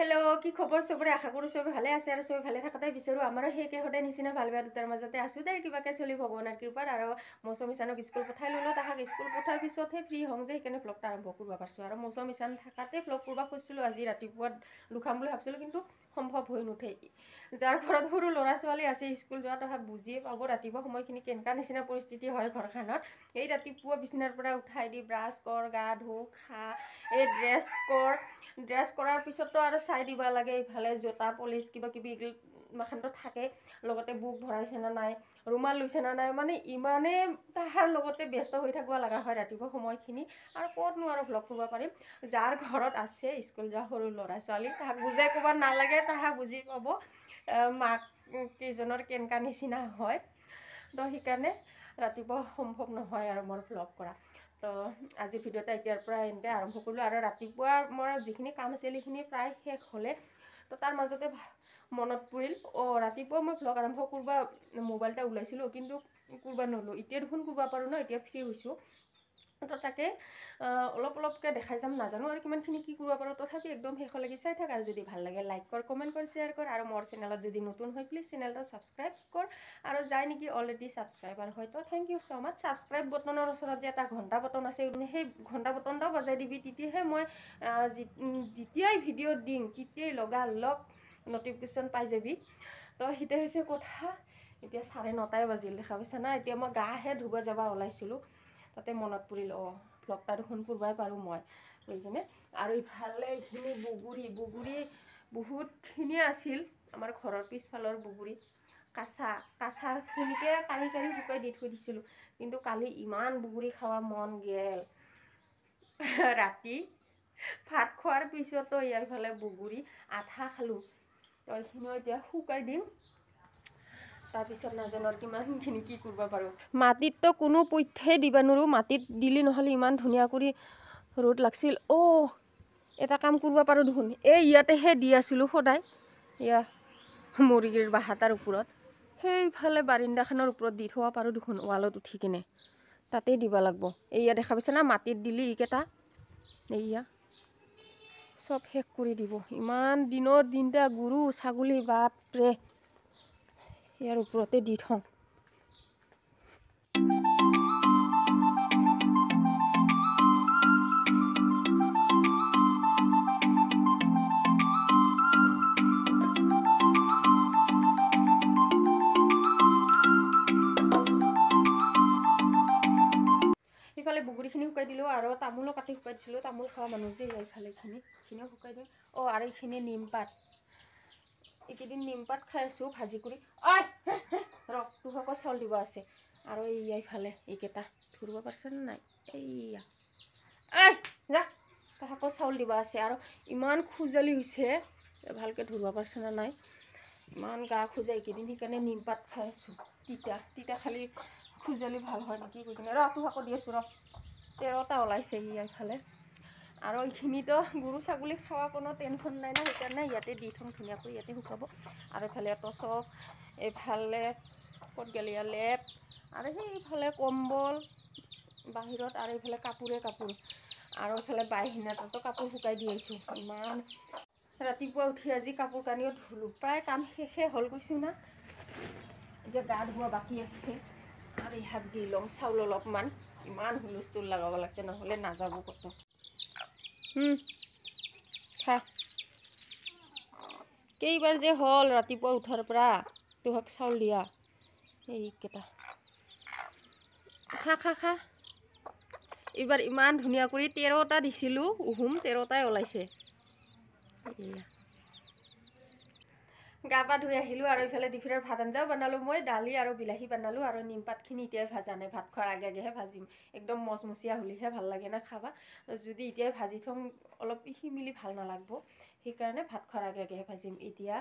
Hello' কি খবৰ চবৰে আশা কৰোঁ চবে ভালে আছে আৰু চবে ভালে থাকাতে বিচাৰোঁ আমাৰো সেইকে সদায় নিচিনা ভাল বেয়া দুটাৰ মাজতে আছোঁ দেই কিবাকে চলি ভগৱানৰ কৃপাত আৰু মৌচম ইছানক স্কুল পঠাই ল'লোঁ তাহাক স্কুল পঠাৰ পিছতহে ফ্ৰী হওঁ যে সেইকাৰণে ভ্লগটা আৰম্ভ কৰিব পাৰিছোঁ আৰু মৌচম ইছান থাকাতে ভ্লগ কৰিব খুজিছিলোঁ আজি ৰাতিপুৱা দুখাম বুলি ভাবিছিলোঁ কিন্তু সম্ভৱ হৈ নুঠে যাৰ ঘৰত সৰু ল'ৰা ছোৱালী আছে স্কুল যোৱা তাহাক বুজিয়ে পাব ৰাতিপুৱা সময়খিনি কেনেকুৱা নিচিনা পৰিস্থিতি হয় ঘৰখনত এই ৰাতিপুৱা বিচনাৰ পৰা উঠাই দি ব্ৰাছ কৰ গা ধো খা এই ড্ৰেছ কৰাৰ পিছতো আৰু চাই দিব লাগে ইফালে জোতা পলিচ কিবা কিবি মাখানটো থাকে লগতে বুক ভৰাইছে না নাই ৰুমাল লৈছে না নাই মানে ইমানেই তাহাৰ লগতে ব্যস্ত হৈ থাকিব লগা হয় ৰাতিপুৱা সময়খিনি আৰু ক'তনো আৰু ভ্লগ কৰিব পাৰিম যাৰ ঘৰত আছে স্কুল যোৱা সৰু ল'ৰা ছোৱালী তাহাক বুজাই ক'ব নালাগে তাহাক বুজি পাব মাক কেইজনৰ কেনেকুৱা নিচিনা হয় তো সেইকাৰণে ৰাতিপুৱা সম্ভৱ নহয় আৰু মোৰ ভ্লগ কৰা তো আজি ভিডিঅ'টা এতিয়াৰ পৰা এনেকৈ আৰম্ভ কৰিলোঁ আৰু ৰাতিপুৱা মোৰ যিখিনি কাম আছিল সেইখিনি প্ৰায় শেষ হ'লে তো তাৰ মাজতে মনত পৰিল ৰাতিপুৱা মই ভ্লগ আৰম্ভ কৰিব মোবাইল এটা ওলাইছিলোঁ কিন্তু কৰিব নলোঁ এতিয়া দেখোন কৰিব পাৰোঁ ন এতিয়া ফ্ৰী হৈছোঁ তো তাকে অলপকৈ দেখাই যাম নাজানো আৰু কিমানখিনি কি কৰিব পাৰোঁ তথাপি একদম শেষলৈকে চাই থাক আৰু যদি ভাল লাগে লাইক কৰ কমেণ্ট কৰ শ্বেয়াৰ কৰ আৰু মোৰ চেনেলত যদি নতুন হয় প্লিজ চেনেলটো ছাবস্ক্ৰাইব কৰ আৰু যাই নেকি অলৰেডি ছাবস্ক্ৰাইবাৰ হয় তো thank you so' much subscribe বটনৰ ওচৰত যে এটা ঘণ্টা বটন আছে সেই ঘণ্টা বটনটাও বজাই দিবি তেতিয়াহে মই যেতিয়াই ভিডিঅ' দিম তেতিয়াই লগালগ নটিফিকেশ্যন পাই যাবি তো সেইটোৱে হৈছে কথা এতিয়া 9:30 বাজিল দেখা পাইছা না এতিয়া মই গাহে ধুব যাব ওলাইছিলোঁ তাতে মনত পৰিল ভ্লগটা দেখোন কৰিবই পাৰোঁ মই কৰি কিনে আৰু ইফালে এইখিনি বগৰী বহুতখিনিয়ে আছিল আমাৰ ঘৰৰ পিছফালৰ বগৰী কাঁচাখিনিকে কাঢ়ি শুকাই দি থৈ দিছিলোঁ কিন্তু কালি ইমান বগৰী খাৱা মন গেল ৰাতি ভাত খোৱাৰ পিছতো এইফালে বগৰী আধা খালোঁ তো এইখিনিও এতিয়া শুকাই দিম তাৰপিছত নাজানো কিমানখিনি কি কৰিব পাৰোঁ মাটিততো কোনো পথ্যেই দিব নোৱাৰোঁ মাটিত দিলি নহ'লে ইমান ধুনীয়া কৰি ৰ'দ লাগছিল এটা কাম কৰিব পাৰোঁ দেখোন ইয়াতেহে দি আছিলোঁ সদায় এয়া মুৰ্গীৰ বাহাটাৰ ওপৰত সেইফালে বাৰিণ্ডাখনৰ ওপৰত দি থ'ব পাৰোঁ দেখোন ৱালত উঠি কিনে তাতেই দিব লাগিব এয়া দেখা পাইছে না মাটিত দিলি এইকেইটা এয়া চব শেষ কৰি দিব ইমান দিনৰ দিনটা গৰু ছাগলী বাপৰে ইয়াৰ ওপৰতে দি থওঁ ইফালে বগৰীখিনি শুকাই দিলোঁ আৰু তামোলো কাটি শুকাই দিছিলোঁ তামোল খোৱা মানুহ যে এইফালেখিনিও শুকাই দিওঁ আৰু এইখিনি নিমপাত এইকেইদিন নিমপাত খাই আছোঁ ভাজি কৰি তোহাকো চাউল দিব আছে আৰু এইফালে এইকেইটা ধৰিব পাৰিছেনে নাই এইয়া যা তোহাকো চাউল দিব আছে আৰু ইমান খোজালি হৈছে ভালকৈ ধৰিব পাৰিছেনে নাই ইমান গা খোজা এইকেইদিন সেইকাৰণে নিমপাত খাই আছোঁ তিতা খালি খোজালি ভাল হয় নেকি কৈ কিনে তোহাকো দি আছোঁ 13টা ওলাইছে এইফালে আৰু এইখিনিতো গৰু ছাগলী খোৱা কোনো টেনশ্যন নাই না সেইকাৰণে ইয়াতে দি থওঁ ধুনীয়াকৈ ইয়াতে শুকাব আৰু এইফালে টচক এইফালে ক'ত গেলি লেপ আৰু সেইফালে কম্বল বাহিৰত আৰু এইফালে কাপোৰ আৰু এইফালে বাইহিনাতো কাপোৰ শুকাই দি আহিছোঁ ইমান ৰাতিপুৱা উঠি আজি কাপোৰ কানিও ধুলোঁ প্ৰায় কাম শেষে হ'ল কৈছোঁ না এতিয়া গা ধোৱা বাকী আছে আৰু ইহাক দি ল'ম চাউল অলপমান ইমান হুলস্থুল লগাব লাগছে নহ'লে নাযাব ক'তো খা কেইবাৰ যে হ'ল ৰাতিপুৱা উঠাৰ পৰা তোহাক চাউল দিয়া এইকেইটা খা এইবাৰ ইমান ধুনীয়া কৰি 13টা দিছিলোঁ 13টাই ওলাইছে গা পা ধুই আহিলোঁ আৰু এইফালে ডিফিনৰ ভাত আঞ্জাও বনালোঁ মই দালি আৰু বিলাহী বনালোঁ আৰু নিমপাতখিনি এতিয়াই ভাজা নাই ভাত খোৱাৰ আগেহে ভাজিম একদম মচমচীয়া হ'লেহে ভাল লাগে না খাবা যদি এতিয়াই ভাজি থওঁ অলপ সিমিলি ভাল নালাগব সেইকাৰণে ভাত খোৱাৰ আগেহে ভাজিম এতিয়া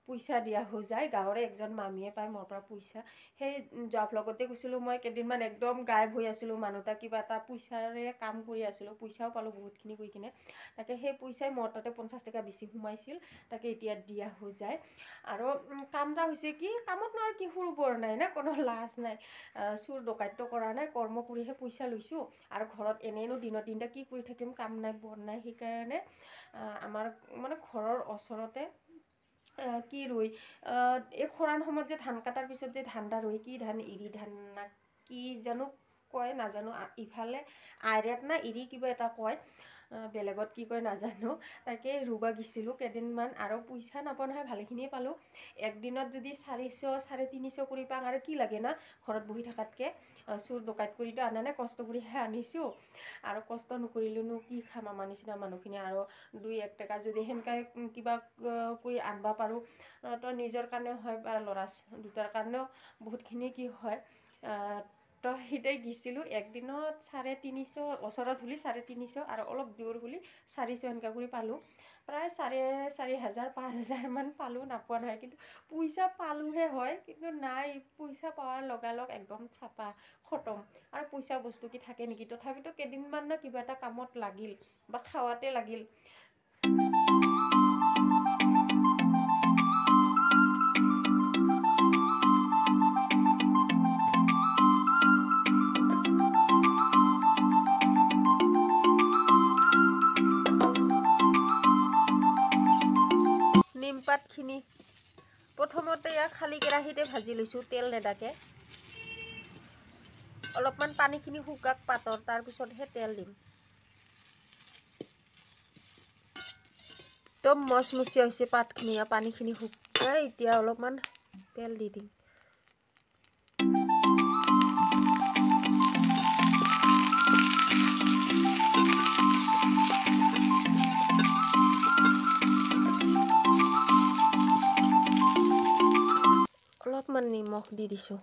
পইচা দিয়া হৈ যায় গাঁৱৰে একজন মামীয়ে পায় মোৰ পৰা পইচা সেই যোৱা ভ্লগতে কৈছিলোঁ মই কেইদিনমান একদম গায়ব হৈ আছিলোঁ মানুহটা কিবা এটা পইচাৰে কাম কৰি আছিলোঁ পইচাও পালোঁ বহুতখিনি কৰি কিনে তাকে সেই পইচাই মোৰ তাতে 50 টকা বেছি সোমাইছিল তাকে এতিয়া দিয়া হৈ যায় আৰু কাম এটা হৈছে কি কামত নোৱাৰ কি সৰু বৰ নাই না কোনো লাজ নাই চুৰ ডকাইত কৰা নাই কৰ্ম কৰিহে পইচা লৈছোঁ আৰু ঘৰত এনেইনো দিনৰ দিনটা কি কৰি থাকিম কাম নাই বন নাই সেইকাৰণে আমাৰ মানে ঘৰৰ ওচৰতে কি ৰুই এই খৰাণ সময়ত যে ধান কাটাৰ পিছত যে ধানটা ৰুই কি ধান এৰি ধান না কি জানো কয় নাজানো ইফালে আইৰেট না এৰি কিবা এটা কয় বেলেগত কি কয় নাজানো তাকে ৰুবা গিছিলোঁ কেইদিনমান আৰু পইচা নাপাওঁ নহয় ভালেখিনিয়ে পালোঁ একদিনত যদি 400 350 কৰি পাওঁ আৰু কি লাগে না ঘৰত বহি থকাতকৈ চুৰ ডকাইত কৰিতো আনা নাই কষ্ট কৰিহে আনিছোঁ আৰু কষ্ট নকৰিলেনো কি খাম আমাৰ নিচিনা মানুহখিনি আৰু 2-1 টকা যদি সেনেকৈ কিবা কৰি আনবা পাৰোঁ তো নিজৰ কাৰণে হয় বা ল'ৰা দুটাৰ কাৰণেও বহুতখিনি কি হয় তো সেইটাই গিছিলোঁ একদিনত 350 ওচৰত বুলি 350 আৰু অলপ দূৰ বুলি 400 সেনেকৈ কৰি পালোঁ প্ৰায় 4,500 5,000 মান পালোঁ নাপোৱা নহয় কিন্তু পইচা পালোঁহে হয় কিন্তু নাই পইচা পোৱাৰ লগালগ একদম চাপা খতম আৰু পইচা বস্তু কি থাকে নেকি তথাপিতো কেইদিনমান না কিবা এটা কামত লাগিল বা খাৱাতে লাগিল নিমপাতখিনি প্ৰথমতে ইয়াক খালী কেৰাহীতে ভাজি লৈছোঁ তেল নেদাকে অলপমান পানীখিনি শুকাক পাতৰ তাৰপিছতহে তেল দিম একদম মচমচীয়া হৈছে পাতখিনি পানীখিনি শুকাই এতিয়া অলপমান তেল দি দিম অলপমান নিমখ দি দিছোঁ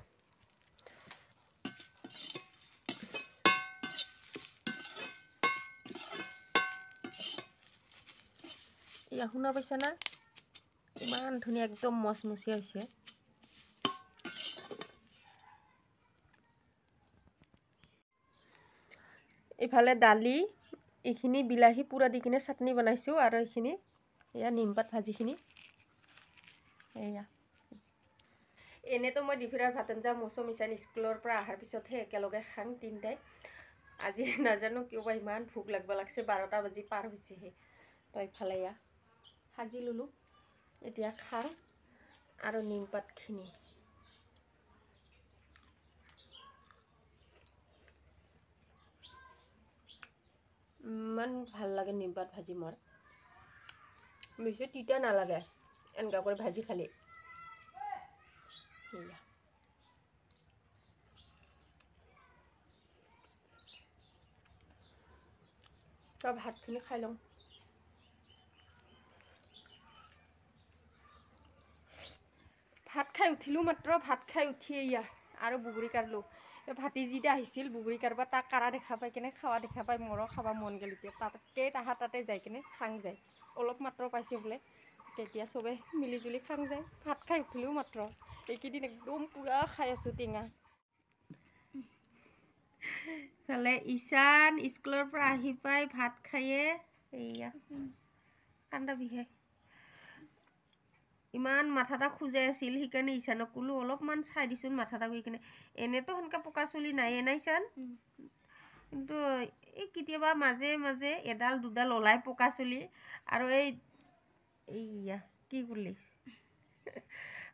ইয়া শুনা পাইছা না ইমান ধুনীয়া একদম মচমচীয়া হৈছে ইফালে দালি এইখিনি বিলাহী পুৰা দি কিনে চাটনি বনাইছোঁ আৰু এইখিনি এয়া নিমপাত ভাজিখিনি এয়া এনেতো মই ডিফিৰাৰ ভাত আঞ্জা মৌচুম ইছান স্কুলৰ পৰা অহাৰ পিছতহে একেলগে খাং তিনিটাই আজি নাজানো কিয় বা ইমান ভোক লাগব লাগছে 12টা বাজি পাৰ হৈছেহে তো ইফালে এয়া সাজি ললোঁ এতিয়া খাং আৰু নিমপাতখিনি ইমান ভাল লাগে নিমপাত ভাজি মোৰ বেছি তিতা নালাগে এনেকুৱা কৰি ভাজি খালি তো ভাতখিনি খাই লওঁ ভাত খাই উঠিলোঁ মাত্ৰ ভাত খাই উঠি এয়া আৰু বুগুৰি কাঢ়লোঁ ভাতিজিটা আহিছিল বুগুৰি কাঢ়বা তাক কাঢ়া দেখা পাই কিনে খাৱা দেখা পাই মোৰো খাবা মন গ'ল এতিয়া তাতে যাই কিনে খাং যায় অলপ মাত্ৰ পাইছে বোলে তেতিয়া চবে মিলিজুলি খাং যায় ভাত খাই উঠিলোঁ মাত্ৰ এইকেইদিন একদম পুৰা খাই আছোঁ টেঙা ইফালে ঈশান স্কুলৰ পৰা আহি পাই ভাত খায়ে এয়া কান্দা বিহে ইমান মাথাটা খুজাই আছিল সেইকাৰণে ঈশানক ক'লোঁ অলপমান চাই দিচোন মাথাটা গৈ কিনে এনেতো সেনেকৈ পকা চুলি নাইয়ে নাই ঈশান কিন্তু এই কেতিয়াবা মাজে মাজে এডাল দুডাল ওলাই পকা চুলি আৰু এইয়া কি কৰিলি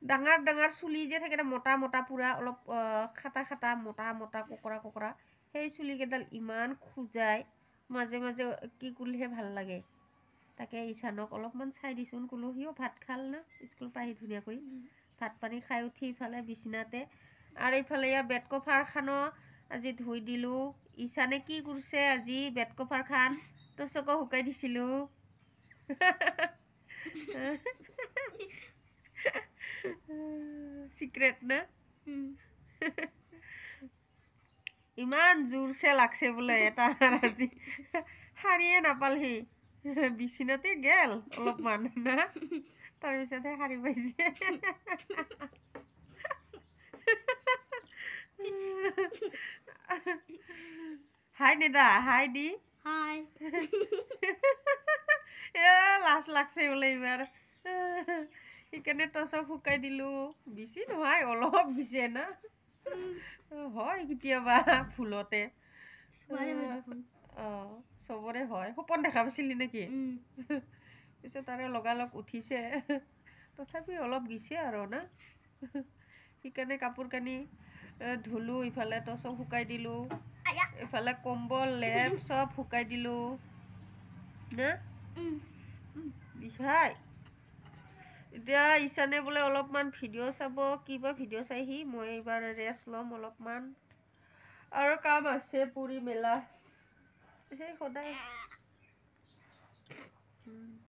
ডাঙৰ ডাঙৰ চুলি যে থাকে মোটা মোটা পুৰা অলপ খাটা খাটা মোটা মোটা কোকৰা সেই চুলিকেইডাল ইমান খুজাই মাজে মাজে কি কৰিলেহে ভাল লাগে তাকে ঈশানক অলপমান চাই দিচোন ক'লোঁ সিও ভাত খাল না স্কুল পৰা আহি ধুনীয়াকৈ ভাত পানী খাই উঠি ইফালে বিচনাতে আৰু ইফালে ইয়াৰ বেড কভাৰখনো আজি ধুই দিলোঁ ঈশানে কি কৰিছে আজি বেড কভাৰখন তো চকু শুকাই দিছিলোঁ সিক্ৰেট না ইমান জোৰছে লাগছে বোলে এটা আজি শাৰীয়ে নাপালহি বিচিনাতে গেল অলপমান না তাৰপিছতহে সাৰি পাইছে হাই দেদা হাই দি Hi. লাজ লাগছে বোলে এইবাৰ সেইকাৰণে টচক শুকাই দিলোঁ বেছি নহয় অলপ দিছে না হয় কেতিয়াবা ভুলতে অঁ চবৰে হয় সপোন দেখা পাইছিলি নেকি পিছত আৰু লগালগ উঠিছে তথাপি অলপ গিছে আৰু না সেইকাৰণে কাপোৰ কানি ধুলোঁ ইফালে টচক শুকাই দিলোঁ এইফালে কম্বল লেপ চব শুকাই দিলোঁ না বিছাই এতিয়া ঈশানে বোলে অলপমান ভিডিঅ' চাব কিবা ভিডিঅ' চাইহি মই এইবাৰ ৰেষ্ট ল'ম অলপমান আৰু কাম আছে পুৰি মেলা সেই সদায়